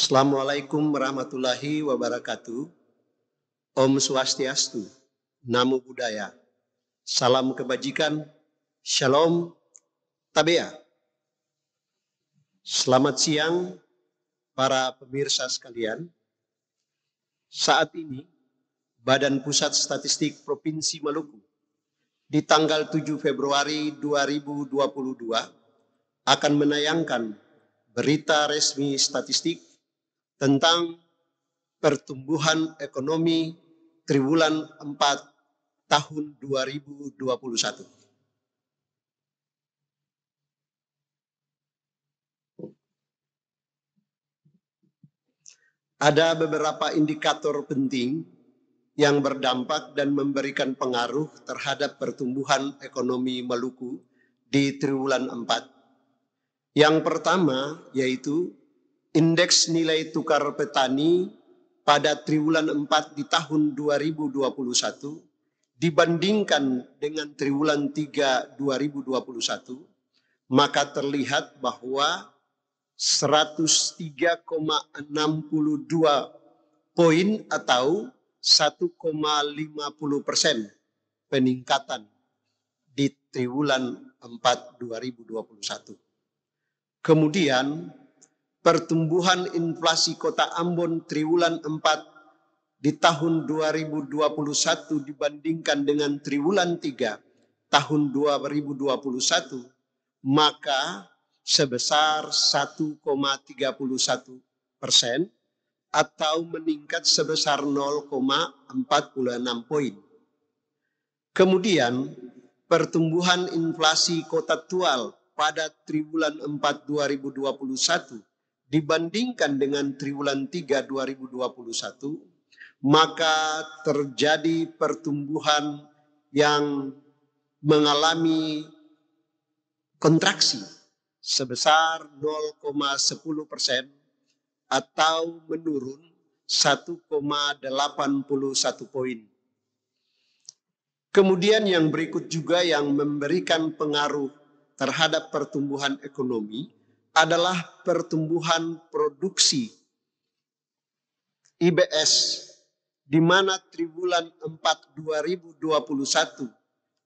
Assalamualaikum warahmatullahi wabarakatuh. Om Swastiastu, Namo Buddhaya, salam kebajikan, Shalom Tabea. Selamat siang para pemirsa sekalian. Saat ini Badan Pusat Statistik Provinsi Maluku di tanggal 7 Februari 2022 akan menayangkan berita resmi statistik tentang pertumbuhan ekonomi triwulan 4 tahun 2021. Ada beberapa indikator penting yang berdampak dan memberikan pengaruh terhadap pertumbuhan ekonomi Maluku di triwulan 4. Yang pertama yaitu indeks nilai tukar petani pada triwulan 4 di tahun 2021 dibandingkan dengan triwulan 3 2021, maka terlihat bahwa 103,62 poin atau 1,50% peningkatan di triwulan 4 2021. Kemudian pertumbuhan inflasi Kota Ambon triwulan 4 di tahun 2021 dibandingkan dengan triwulan 3 tahun 2021, maka sebesar 1,31% atau meningkat sebesar 0,46 poin. Kemudian pertumbuhan inflasi Kota Tual pada triwulan 4 2021 dibandingkan dengan triwulan 3 2021, maka terjadi pertumbuhan yang mengalami kontraksi sebesar 0,10% atau menurun 1,81 poin. Kemudian yang berikut juga yang memberikan pengaruh terhadap pertumbuhan ekonomi adalah pertumbuhan produksi IBS, di mana triwulan 4 2021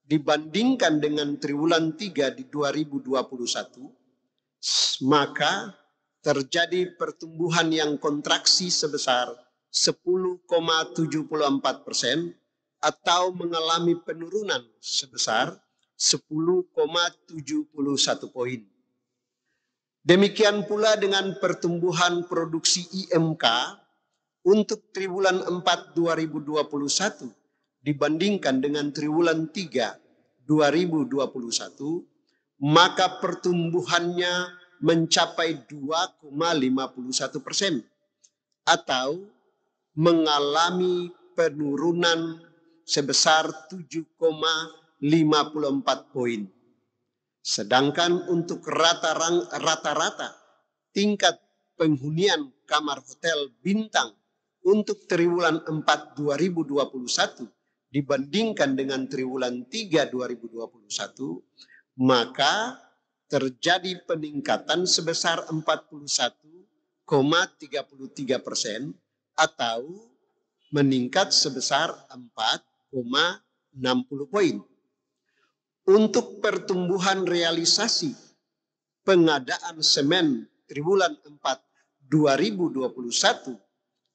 dibandingkan dengan triwulan 3 di 2021, maka terjadi pertumbuhan yang kontraksi sebesar 10,74% atau mengalami penurunan sebesar 10,71 poin. Demikian pula dengan pertumbuhan produksi IMK untuk triwulan 4 2021 dibandingkan dengan triwulan 3 2021, maka pertumbuhannya mencapai 2,51% atau mengalami penurunan sebesar 7,54 poin. Sedangkan untuk rata-rata tingkat penghunian kamar hotel bintang untuk triwulan 4 2021 dibandingkan dengan triwulan 3 2021, maka terjadi peningkatan sebesar 41,33% atau meningkat sebesar 4,60 poin. Untuk pertumbuhan realisasi pengadaan semen triwulan 4 2021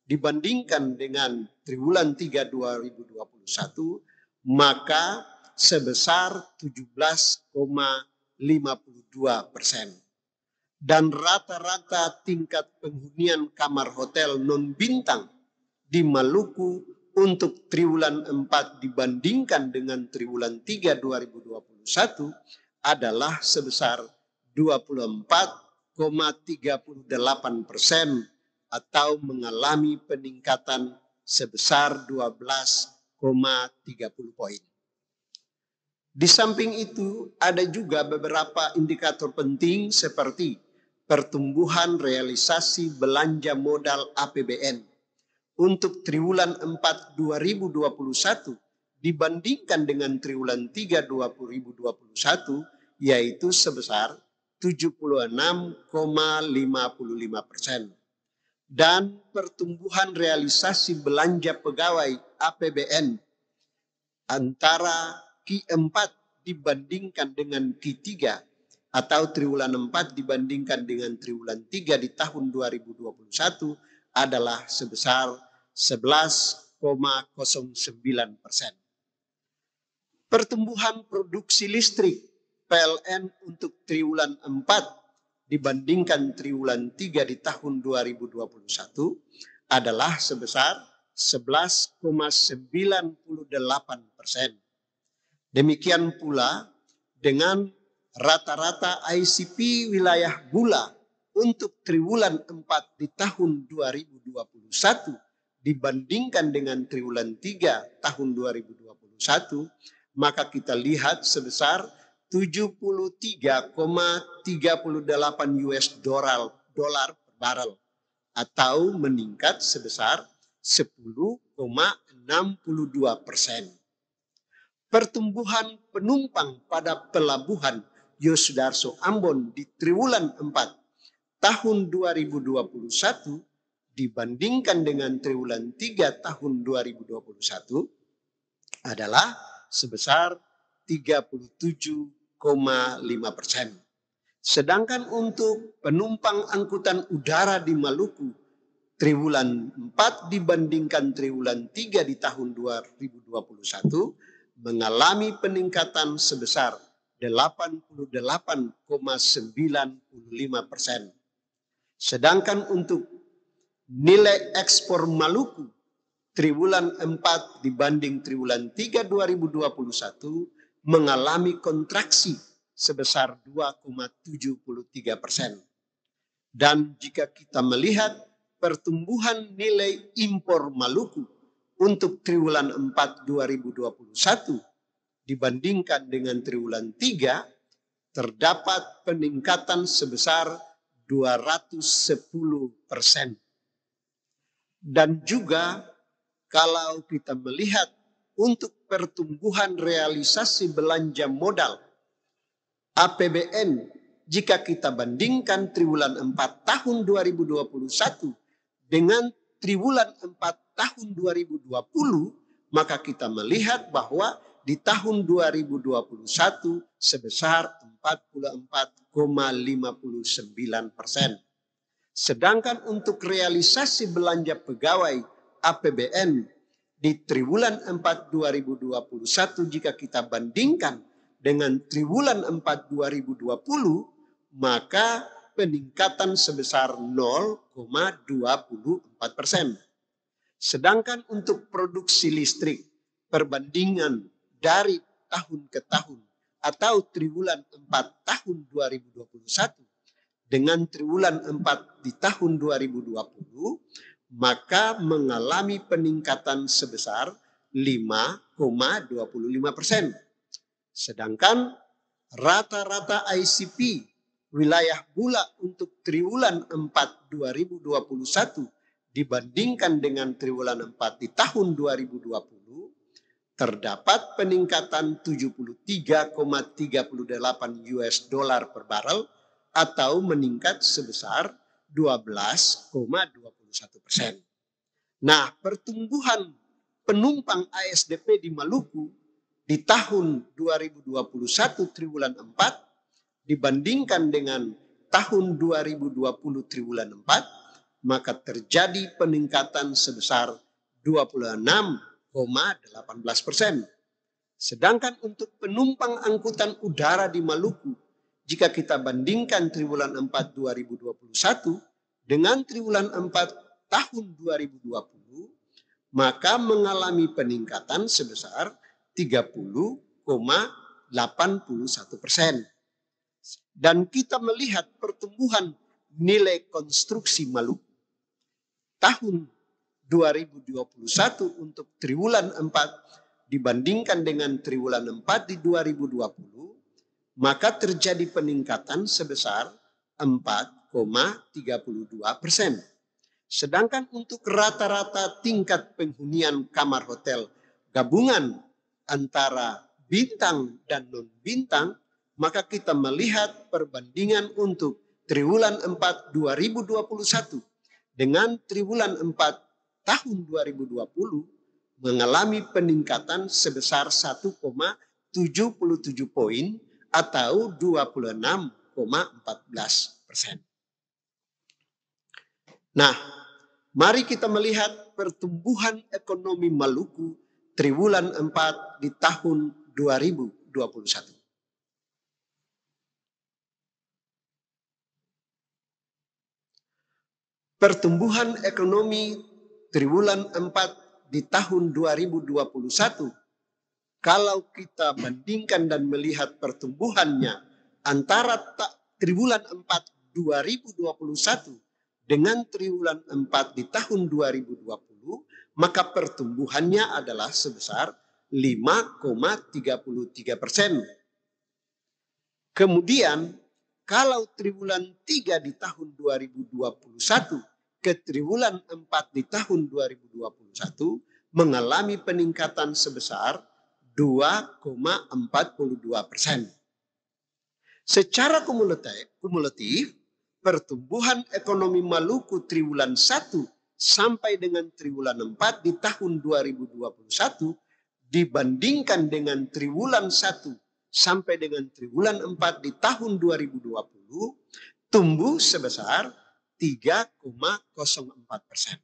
dibandingkan dengan triwulan 3 2021, maka sebesar 17,52%. Dan rata-rata tingkat penghunian kamar hotel non-bintang di Maluku untuk triwulan 4 dibandingkan dengan triwulan 3 2021 adalah sebesar 24,38% atau mengalami peningkatan sebesar 12,30 poin. Di samping itu ada juga beberapa indikator penting seperti pertumbuhan realisasi belanja modal APBN untuk triwulan 4 2021 dibandingkan dengan triwulan 3 2021, yaitu sebesar 76,55%. dan pertumbuhan realisasi belanja pegawai APBN antara Q4 dibandingkan dengan Q3 atau triwulan 4 dibandingkan dengan triwulan 3 di tahun 2021 adalah sebesar 11,09%. Pertumbuhan produksi listrik PLN untuk triwulan 4 dibandingkan triwulan 3 di tahun 2021 adalah sebesar 11,98%. Demikian pula dengan rata-rata ICP wilayah gula untuk triwulan 4 di tahun 2021 dibandingkan dengan triwulan 3 tahun 2021, maka kita lihat sebesar 73,38 US dolar per barrel atau meningkat sebesar 10,62%. Pertumbuhan penumpang pada pelabuhan Yosudarso Ambon di triwulan 4 tahun 2021 dibandingkan dengan triwulan 3 tahun 2021 adalah sebesar 37,5%. Sedangkan untuk penumpang angkutan udara di Maluku triwulan 4 dibandingkan triwulan 3 di tahun 2021 mengalami peningkatan sebesar 88,95%. Sedangkan untuk nilai ekspor Maluku triwulan 4 dibanding triwulan 3 2021 mengalami kontraksi sebesar 2,73%. Dan jika kita melihat pertumbuhan nilai impor Maluku untuk triwulan 4 2021 dibandingkan dengan triwulan 3 terdapat peningkatan sebesar 210%. Dan juga kalau kita melihat untuk pertumbuhan realisasi belanja modal APBN jika kita bandingkan triwulan 4 tahun 2021 dengan triwulan 4 tahun 2020, maka kita melihat bahwa di tahun 2021 sebesar 44,59%. Sedangkan untuk realisasi belanja pegawai APBN di triwulan 4 2021 jika kita bandingkan dengan triwulan 4 2020, maka peningkatan sebesar 0,24%. Sedangkan untuk produksi listrik perbandingan dari tahun ke tahun atau triwulan 4 tahun 2021 dengan triwulan 4 di tahun 2020, maka mengalami peningkatan sebesar 5,25%. Sedangkan rata-rata ICP wilayah gula untuk triwulan 4 2021 dibandingkan dengan triwulan 4 di tahun 2020 terdapat peningkatan 73,38 US dollar per barrel atau meningkat sebesar 12,21%. Nah, pertumbuhan penumpang ASDP di Maluku di tahun 2021 triwulan 4 dibandingkan dengan tahun 2020 triwulan 4, maka terjadi peningkatan sebesar 26,18%. Sedangkan untuk penumpang angkutan udara di Maluku, jika kita bandingkan triwulan 4 2021 dengan triwulan 4 tahun 2020, maka mengalami peningkatan sebesar 30,81%. Dan kita melihat pertumbuhan nilai konstruksi Maluku tahun 2021 untuk triwulan 4 dibandingkan dengan triwulan 4 di 2020, maka terjadi peningkatan sebesar 4,32%. Sedangkan untuk rata-rata tingkat penghunian kamar hotel gabungan antara bintang dan non-bintang, maka kita melihat perbandingan untuk triwulan 4 2021 dengan triwulan 4 tahun 2020 mengalami peningkatan sebesar 1,77 poin atau 26,14%. Nah, mari kita melihat pertumbuhan ekonomi Maluku triwulan 4 di tahun 2021. Pertumbuhan ekonomi triwulan 4 di tahun 2021, kalau kita bandingkan dan melihat pertumbuhannya antara triwulan 4 2021 dengan triwulan 4 di tahun 2020, maka pertumbuhannya adalah sebesar 5,33%. Kemudian kalau triwulan 3 di tahun 2021 ke triwulan 4 di tahun 2021 mengalami peningkatan sebesar 2,42%. Secara kumulatif, pertumbuhan ekonomi Maluku triwulan 1 sampai dengan triwulan 4 di tahun 2021 dibandingkan dengan triwulan 1 sampai dengan triwulan 4 di tahun 2020 tumbuh sebesar 3,04%.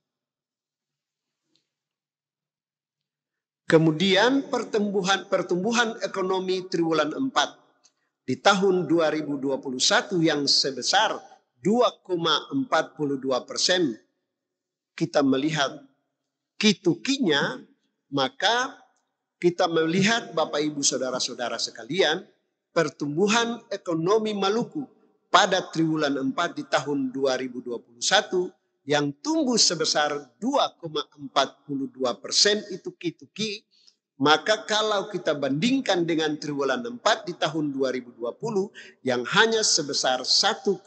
Kemudian pertumbuhan ekonomi triwulan 4 di tahun 2021 yang sebesar 2,42%, kita melihat kitukinya, maka kita melihat Bapak Ibu Saudara-saudara sekalian, pertumbuhan ekonomi Maluku pada triwulan 4 di tahun 2021 yang tumbuh sebesar 2,42% itu kituki, maka kalau kita bandingkan dengan triwulan 4 di tahun 2020 yang hanya sebesar 1,24,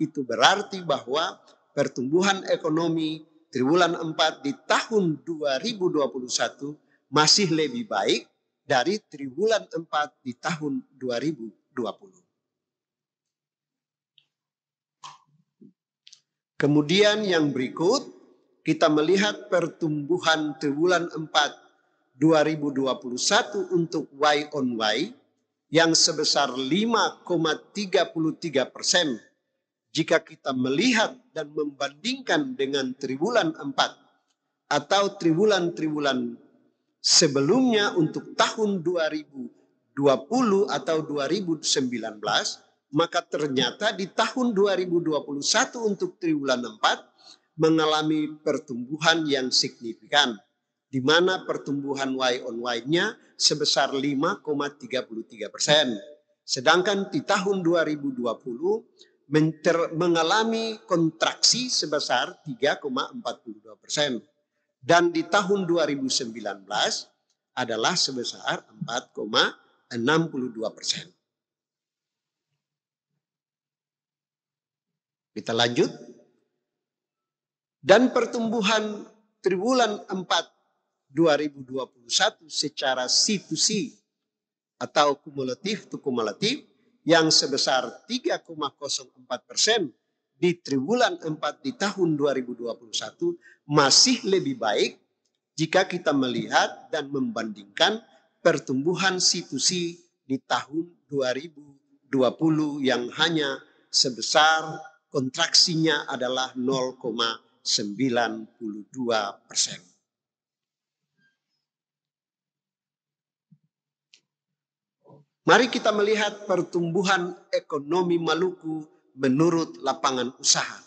itu berarti bahwa pertumbuhan ekonomi triwulan 4 di tahun 2021 masih lebih baik dari triwulan 4 di tahun 2020. Kemudian yang berikut, kita melihat pertumbuhan triwulan 4 2021 untuk Y on Y yang sebesar 5,33%. Jika kita melihat dan membandingkan dengan triwulan 4 atau triwulan-triwulan sebelumnya untuk tahun 2020 atau 2019, maka ternyata di tahun 2021 untuk triwulan 4 mengalami pertumbuhan yang signifikan, di mana pertumbuhan Y on Y-nya sebesar 5,33%. Sedangkan di tahun 2020 mengalami kontraksi sebesar 3,42%. Dan di tahun 2019 adalah sebesar 4,62%. Kita lanjut. Dan pertumbuhan triwulan 4 2021 secara C2C atau kumulatif to kumulatif yang sebesar 3,04% di triwulan 4 di tahun 2021 masih lebih baik jika kita melihat dan membandingkan pertumbuhan C2C di tahun 2020 yang hanya sebesar kontraksinya adalah 0,92%. Mari kita melihat pertumbuhan ekonomi Maluku menurut lapangan usaha.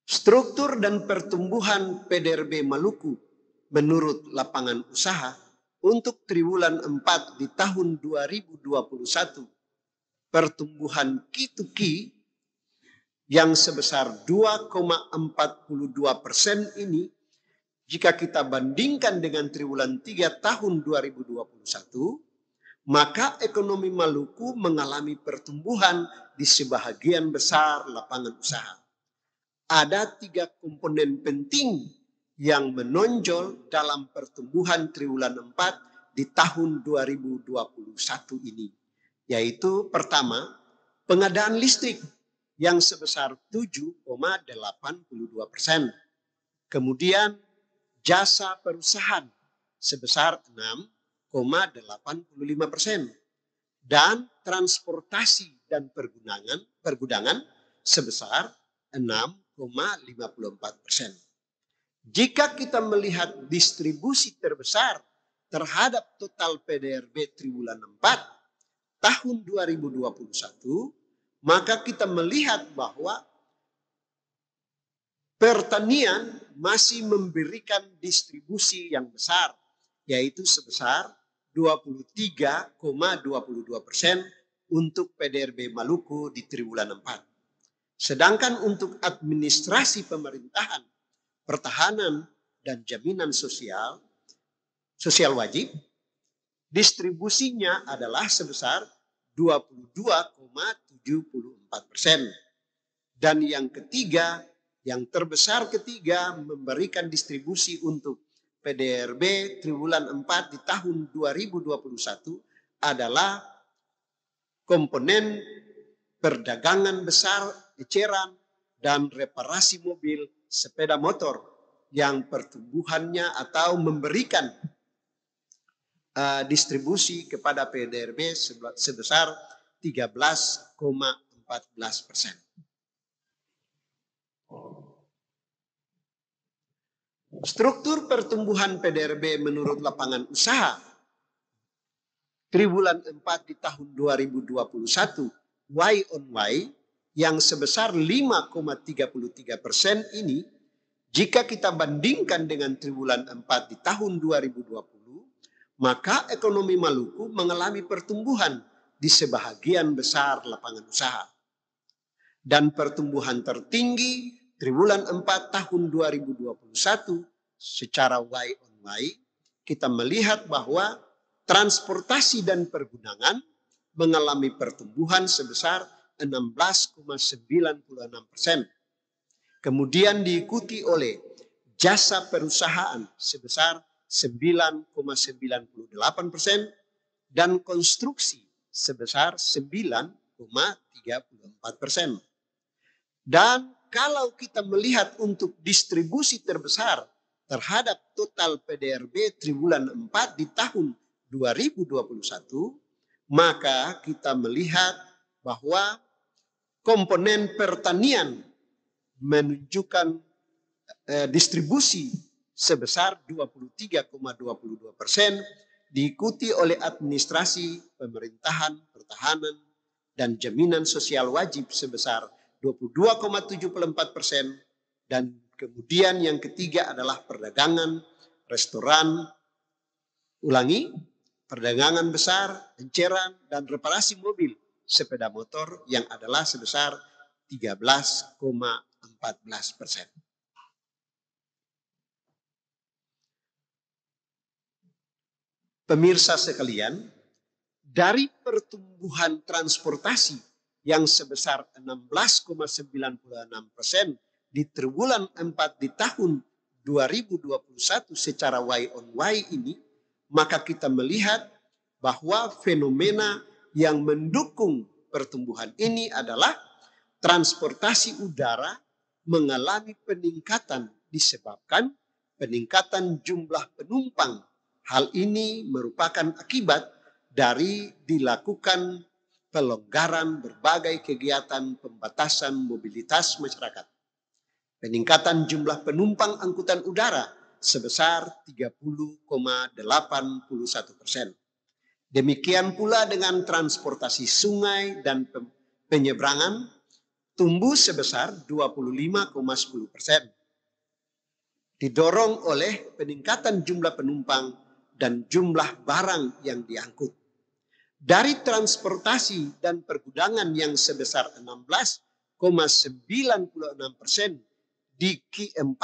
Struktur dan pertumbuhan PDRB Maluku menurut lapangan usaha untuk triwulan 4 di tahun 2021, pertumbuhan K2K yang sebesar 2,42% ini, jika kita bandingkan dengan triwulan 3 tahun 2021, maka ekonomi Maluku mengalami pertumbuhan di sebahagian besar lapangan usaha. Ada 3 komponen penting yang menonjol dalam pertumbuhan triwulan 4 di tahun 2021 ini. yaitu pertama, pengadaan listrik yang sebesar 7,82%. Kemudian jasa perusahaan sebesar 6,85%. Dan transportasi dan pergudangan sebesar 6,54%. Jika kita melihat distribusi terbesar terhadap total PDRB triwulan 4 tahun 2021, maka kita melihat bahwa pertanian masih memberikan distribusi yang besar, yaitu sebesar 23,22% untuk PDRB Maluku di triwulan 4. Sedangkan untuk administrasi pemerintahan, pertahanan, dan jaminan sosial wajib, distribusinya adalah sebesar 22,74%. Dan yang ketiga, yang terbesar ketiga memberikan distribusi untuk PDRB triwulan 4 di tahun 2021 adalah komponen perdagangan besar, eceran, dan reparasi mobil sepeda motor yang pertumbuhannya atau memberikan distribusi kepada PDRB sebesar 13,14%. Struktur pertumbuhan PDRB menurut lapangan usaha triwulan 4 di tahun 2021 Y on Y yang sebesar 5,33% ini, jika kita bandingkan dengan triwulan 4 di tahun 2020, maka ekonomi Maluku mengalami pertumbuhan di sebahagian besar lapangan usaha. Dan pertumbuhan tertinggi triwulan 4 tahun 2021 secara Y on Y, kita melihat bahwa transportasi dan pergudangan mengalami pertumbuhan sebesar 16,96%. Kemudian diikuti oleh jasa perusahaan sebesar 9,98% dan konstruksi sebesar 9,34%. Dan kalau kita melihat untuk distribusi terbesar terhadap total PDRB triwulan 4 di tahun 2021, maka kita melihat bahwa komponen pertanian menunjukkan distribusi sebesar 23,22%, diikuti oleh administrasi, pemerintahan, pertahanan, dan jaminan sosial wajib sebesar 22,74%, dan kemudian yang ketiga adalah perdagangan, restoran, perdagangan besar, eceran, dan reparasi mobil sepeda motor yang adalah sebesar 13,14%. Pemirsa sekalian, dari pertumbuhan transportasi yang sebesar 16,96% di triwulan 4 di tahun 2021 secara Y on Y ini, maka kita melihat bahwa fenomena yang mendukung pertumbuhan ini adalah transportasi udara mengalami peningkatan disebabkan peningkatan jumlah penumpang. Hal ini merupakan akibat dari dilakukan pelonggaran berbagai kegiatan pembatasan mobilitas masyarakat. Peningkatan jumlah penumpang angkutan udara sebesar 30,81%. Demikian pula dengan transportasi sungai dan penyeberangan tumbuh sebesar 25,10%. Didorong oleh peningkatan jumlah penumpang dan jumlah barang yang diangkut. Dari transportasi dan pergudangan yang sebesar 16,96% di Q4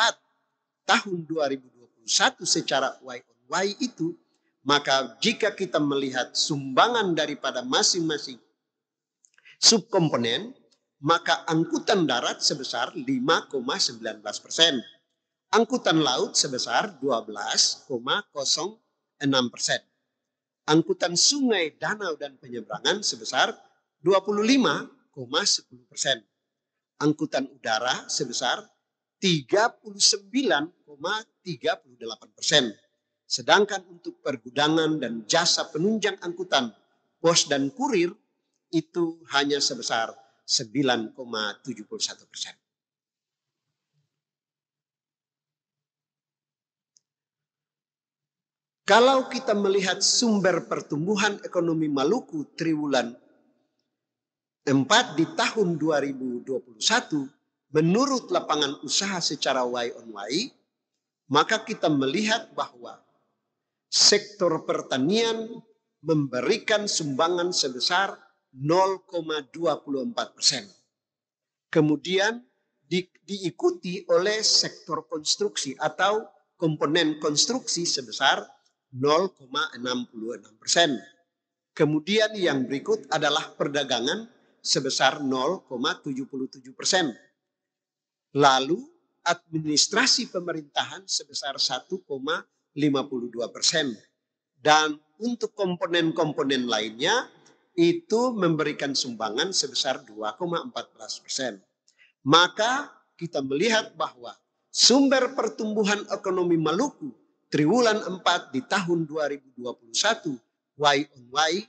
tahun 2021 secara Y on Y itu, maka jika kita melihat sumbangan daripada masing-masing subkomponen, maka angkutan darat sebesar 5,19%. Angkutan laut sebesar 12,06%. angkutan sungai, danau, dan penyeberangan sebesar 25,10%. Angkutan udara sebesar 39,38%. Sedangkan untuk pergudangan dan jasa penunjang angkutan, pos dan kurir itu hanya sebesar 9,71%. Kalau kita melihat sumber pertumbuhan ekonomi Maluku triwulan 4 di tahun 2021 menurut lapangan usaha secara Y on Y, maka kita melihat bahwa sektor pertanian memberikan sumbangan sebesar 0,24%. Kemudian diikuti oleh sektor konstruksi atau komponen konstruksi sebesar 0,66%. Kemudian yang berikut adalah perdagangan sebesar 0,77%. Lalu administrasi pemerintahan sebesar 1,52%. Dan untuk komponen-komponen lainnya itu memberikan sumbangan sebesar 2,14%. Maka kita melihat bahwa sumber pertumbuhan ekonomi Maluku triwulan 4 di tahun 2021 Y on Y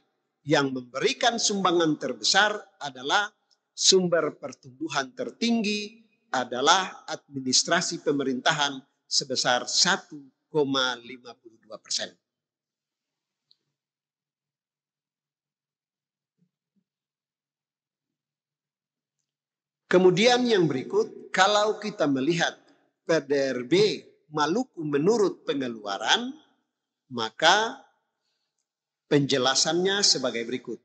yang memberikan sumbangan terbesar adalah sumber pertumbuhan tertinggi adalah administrasi pemerintahan sebesar 1,52%. Kemudian yang berikut, kalau kita melihat PDRB Maluku menurut pengeluaran, maka penjelasannya sebagai berikut.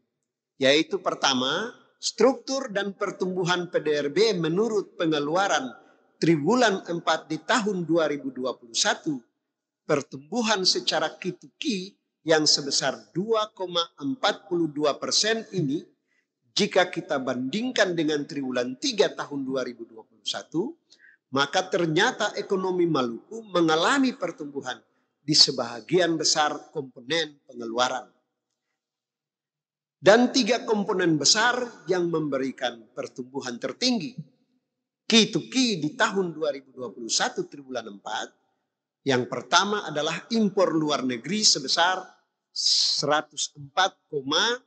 Yaitu pertama, struktur dan pertumbuhan PDRB menurut pengeluaran triwulan 4 di tahun 2021, pertumbuhan secara Q2Q yang sebesar 2,42% ini, jika kita bandingkan dengan triwulan 3 tahun 2021, maka ternyata ekonomi Maluku mengalami pertumbuhan di sebagian besar komponen pengeluaran. Dan 3 komponen besar yang memberikan pertumbuhan tertinggi Q2Q di tahun 2021 triwulan 4. Yang pertama adalah impor luar negeri sebesar 104,10%.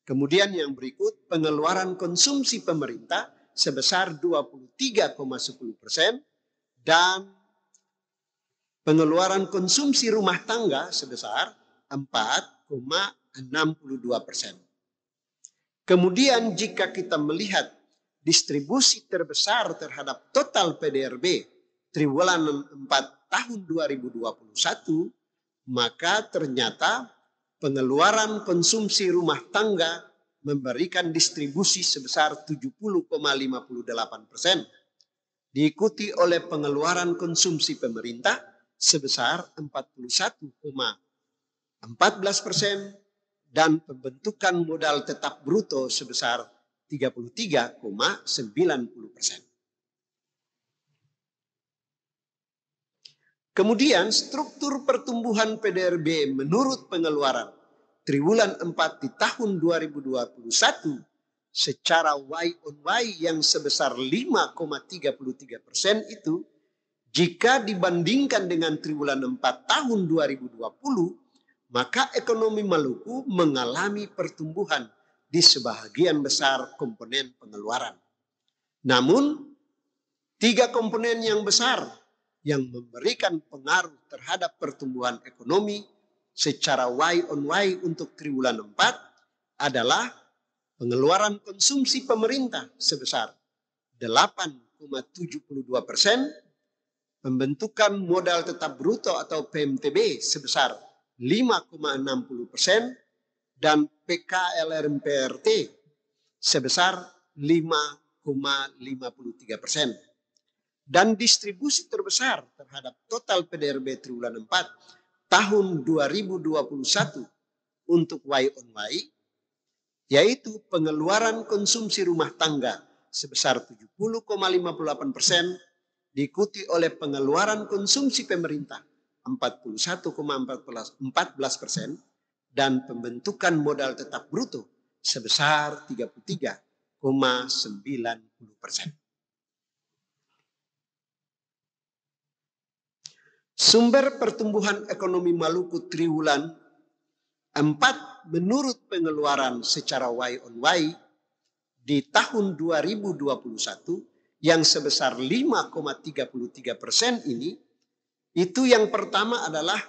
Kemudian yang berikut pengeluaran konsumsi pemerintah sebesar 23,10% dan pengeluaran konsumsi rumah tangga sebesar 4,62%. Kemudian jika kita melihat distribusi terbesar terhadap total PDRB triwulan 4 tahun 2021, maka ternyata pengeluaran konsumsi rumah tangga memberikan distribusi sebesar 70,58%. Diikuti oleh pengeluaran konsumsi pemerintah sebesar 41,14% dan pembentukan modal tetap bruto sebesar 33,90%. Kemudian struktur pertumbuhan PDRB menurut pengeluaran triwulan 4 di tahun 2021 secara Y on Y yang sebesar 5,33% itu, jika dibandingkan dengan triwulan 4 tahun 2020, maka ekonomi Maluku mengalami pertumbuhan di sebagian besar komponen pengeluaran. Namun, 3 komponen yang besar yang memberikan pengaruh terhadap pertumbuhan ekonomi secara Y on Y untuk triwulan 4 adalah pengeluaran konsumsi pemerintah sebesar 8,72%, pembentukan modal tetap bruto atau PMTB sebesar 5,60%, dan PKLRMPRT sebesar 5,53%. Dan distribusi terbesar terhadap total PDRB triwulan 4 tahun 2021 untuk Y on Y, yaitu pengeluaran konsumsi rumah tangga sebesar 70,58%, diikuti oleh pengeluaran konsumsi pemerintah 41,14%, dan pembentukan modal tetap bruto sebesar 33,90%. Sumber pertumbuhan ekonomi Maluku triwulan 4 menurut pengeluaran secara Y on Y di tahun 2021 yang sebesar 5,33% ini, itu yang pertama adalah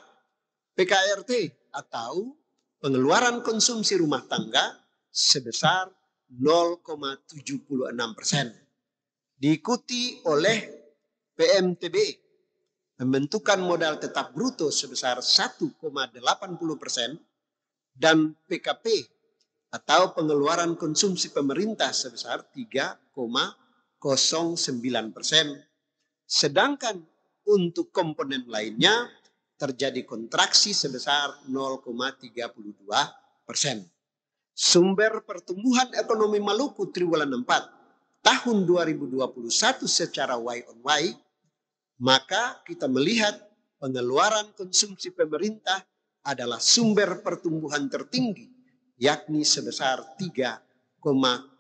PKRT atau pengeluaran konsumsi rumah tangga sebesar 0,76%. Diikuti oleh PMTB, pembentukan modal tetap bruto sebesar 1,80%, dan PKP atau pengeluaran konsumsi pemerintah sebesar 3,09%. Sedangkan untuk komponen lainnya terjadi kontraksi sebesar 0,32%. Sumber pertumbuhan ekonomi Maluku triwulan 4 tahun 2021 secara Y on Y, maka kita melihat pengeluaran konsumsi pemerintah adalah sumber pertumbuhan tertinggi, yakni sebesar 3,09%.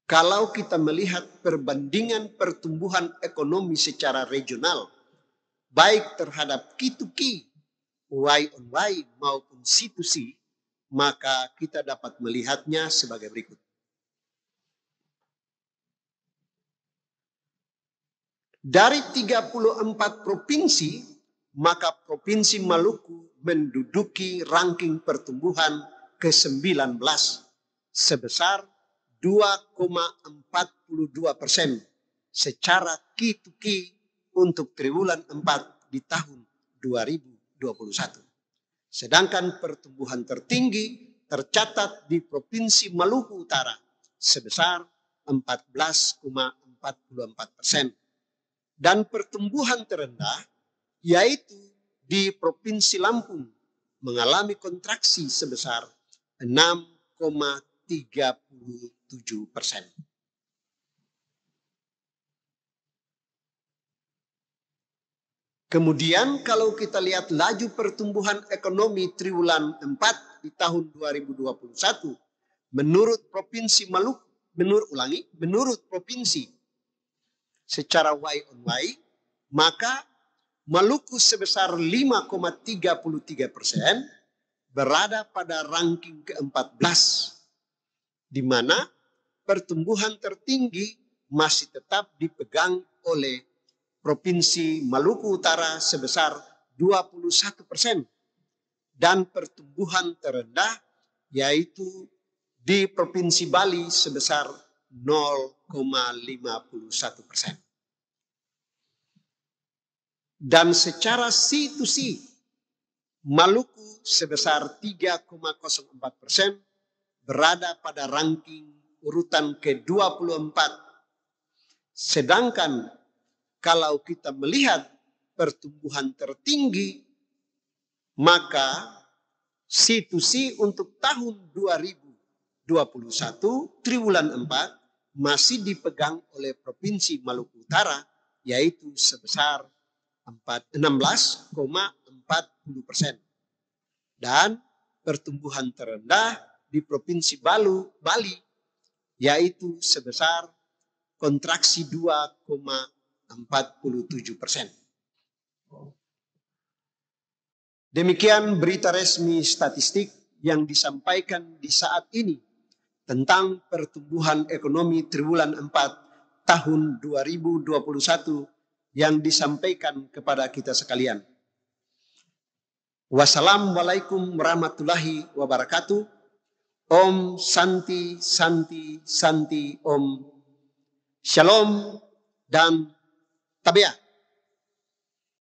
Kalau kita melihat perbandingan pertumbuhan ekonomi secara regional, baik terhadap K2K, Y on Y maupun C2C, maka kita dapat melihatnya sebagai berikut. Dari 34 provinsi, maka Provinsi Maluku menduduki ranking pertumbuhan ke-19 sebesar 2,42% secara K2K untuk triwulan 4 di tahun 2021. Sedangkan pertumbuhan tertinggi tercatat di Provinsi Maluku Utara sebesar 14,44%. Dan pertumbuhan terendah yaitu di Provinsi Lampung mengalami kontraksi sebesar 6,37%. Kemudian kalau kita lihat laju pertumbuhan ekonomi triwulan 4 di tahun 2021 menurut Provinsi Maluku, menurut provinsi secara Y on Y, maka Maluku sebesar 5,33% berada pada ranking ke-14, di mana pertumbuhan tertinggi masih tetap dipegang oleh Provinsi Maluku Utara sebesar 21%, dan pertumbuhan terendah yaitu di Provinsi Bali sebesar 0,51%. Dan secara C2C, Maluku sebesar 3,04% berada pada ranking urutan ke-24. Sedangkan kalau kita melihat pertumbuhan tertinggi, maka C2C untuk tahun 2021 triwulan 4 masih dipegang oleh Provinsi Maluku Utara, yaitu sebesar 16,40%. Dan pertumbuhan terendah di Provinsi Bali, yaitu sebesar kontraksi 2,47%. Demikian berita resmi statistik yang disampaikan di saat ini tentang pertumbuhan ekonomi triwulan 4 tahun 2021 yang disampaikan kepada kita sekalian. Wassalamualaikum warahmatullahi wabarakatuh. Om Santi Santi Santi Om. Shalom dan Tabia.